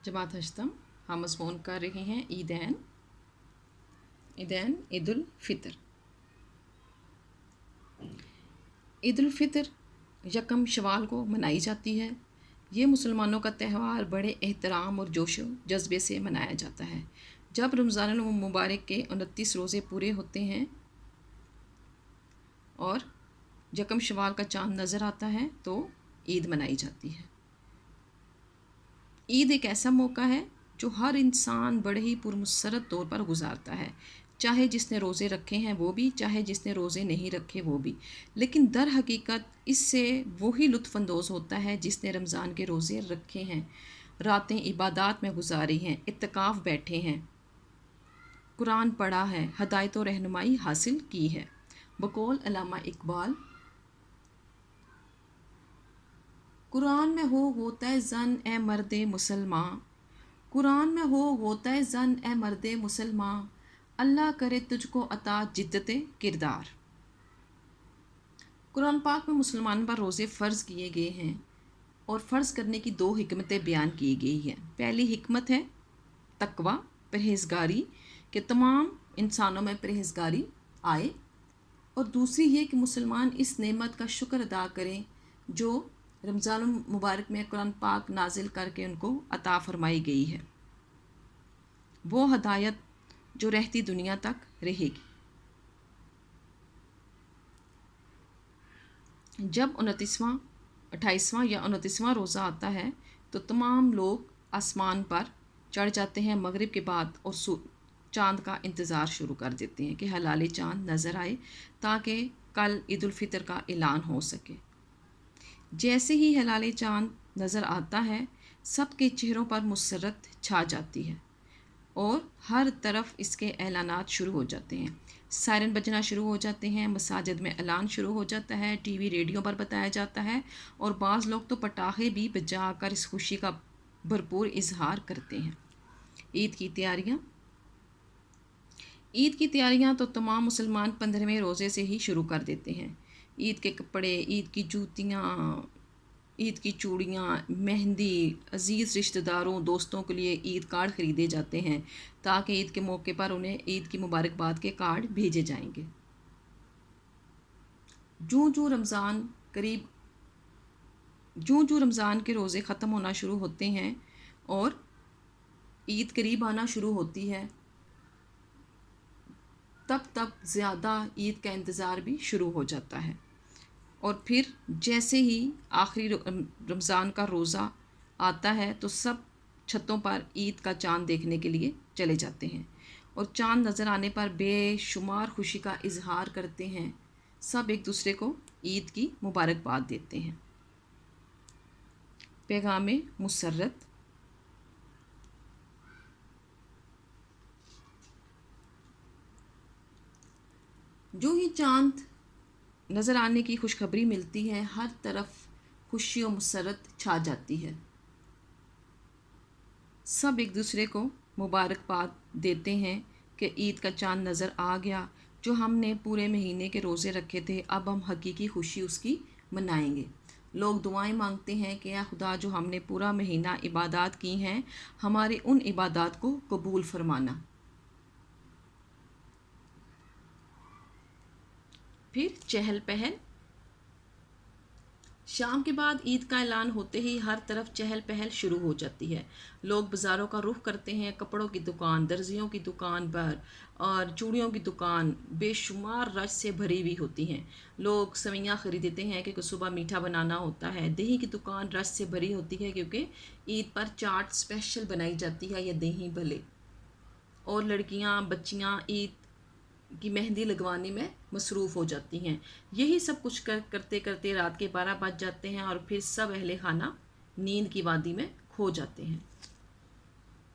जमात हश्तम हम मज़मून कर रहे हैं ईदैन ईद उल फ़ितर। ईद उल फ़ितर यकम शवाल को मनाई जाती है। ये मुसलमानों का त्यौहार बड़े एहतराम और जोश जज्बे से मनाया जाता है। जब रमज़ान मुबारक के 29 रोज़े पूरे होते हैं और यकम शवाल का चाँद नज़र आता है तो ईद मनाई जाती है। ईद एक ऐसा मौका है जो हर इंसान बड़े ही पुरमसरत तौर पर गुजारता है, चाहे जिसने रोज़े रखे हैं वो भी, चाहे जिसने रोज़े नहीं रखे वो भी। लेकिन दर हकीकत इससे वही लुत्फ़अंदोज़ होता है जिसने रमज़ान के रोज़े रखे हैं, रातें इबादत में गुजारी हैं, इत्तिकाफ़ बैठे हैं, कुरान पढ़ा है, हदायत और रहनुमाई हासिल की है। बकौल अल्लामा इकबाल, कुरान में हो होता ज़न ए मर्दे मुसलमान, कुरान में हो होता ज़न ए मर्दे मुसलमान, अल्लाह करे तुझको अता जिद्दत किरदार। कुरान पाक में मुसलमान पर रोज़े फ़र्ज़ किए गए हैं और फ़र्ज़ करने की 2 हिकमतें बयान की गई हैं। पहली हिकमत है तकवा, परहेज़गारी, कि तमाम इंसानों में परहेज़गारी आए, और दूसरी ये कि मुसलमान इस नेमत का शुक्र अदा करें जो रमज़ान मुबारक में कुरान पाक नाजिल करके उनको अता फ़रमाई गई है, वो हदायत जो रहती दुनिया तक रहेगी। जब 28वां या 29वां रोज़ा आता है तो तमाम लोग आसमान पर चढ़ जाते हैं मगरिब के बाद और चाँद का इंतज़ार शुरू कर देते हैं कि हलाल चाँद नज़र आए ताकि कल ईद उल फ़ितर का ऐलान हो सके। जैसे ही हलाल चाँद नज़र आता है सबके चेहरों पर मुसर्रत छा जाती है और हर तरफ इसके ऐलानात शुरू हो जाते हैं, सायरन बजना शुरू हो जाते हैं, मसाजिद में ऐलान शुरू हो जाता है, टीवी रेडियो पर बताया जाता है और बाज़ लोग तो पटाखे भी बजा कर इस खुशी का भरपूर इजहार करते हैं। ईद की तैयारियां तो तमाम मुसलमान 15वें रोज़े से ही शुरू कर देते हैं। ईद के कपड़े, ईद की जूतियाँ, ईद की चूड़ियाँ, मेहंदी, अज़ीज़ रिश्तेदारों दोस्तों के लिए ईद कार्ड ख़रीदे जाते हैं ताकि ईद के मौके पर उन्हें ईद की मुबारकबाद के कार्ड भेजे जाएंगे। जूँ जूँ रमज़ान के रोज़े ख़त्म होना शुरू होते हैं और ईद करीब आना शुरू होती है तब ज़्यादा ईद का इंतज़ार भी शुरू हो जाता है। और फिर जैसे ही आखिरी रमज़ान का रोज़ा आता है तो सब छतों पर ईद का चाँद देखने के लिए चले जाते हैं और चाँद नज़र आने पर बेशुमार खुशी का इजहार करते हैं। सब एक दूसरे को ईद की मुबारकबाद देते हैं। पैगामे मुसर्रत, जो ही चाँद नज़र आने की खुशखबरी मिलती है हर तरफ खुशी और मुसर्रत छा जाती है। सब एक दूसरे को मुबारकबाद देते हैं कि ईद का चाँद नज़र आ गया, जो हमने पूरे महीने के रोज़े रखे थे अब हम हकीकी खुशी उसकी मनाएंगे। लोग दुआएं मांगते हैं कि या खुदा जो हमने पूरा महीना इबादत की हैं हमारे उन इबादत को कबूल फरमाना। फिर चहल पहल, शाम के बाद ईद का ऐलान होते ही हर तरफ चहल पहल शुरू हो जाती है। लोग बाज़ारों का रुख करते हैं, कपड़ों की दुकान, दर्जियों की दुकान पर और चूड़ियों की दुकान बेशुमार रश से भरी हुई होती हैं। लोग सवैयाँ ख़रीदते हैं क्योंकि सुबह मीठा बनाना होता है। दही की दुकान रश से भरी होती है क्योंकि ईद पर चाट स्पेशल बनाई जाती है या दही भले। और लड़कियाँ बच्चियाँ ईद की मेहंदी लगवाने में मसरूफ़ हो जाती हैं। यही सब कुछ करते करते रात के 12 बज जाते हैं और फिर सब अहले खाना नींद की वादी में खो जाते हैं।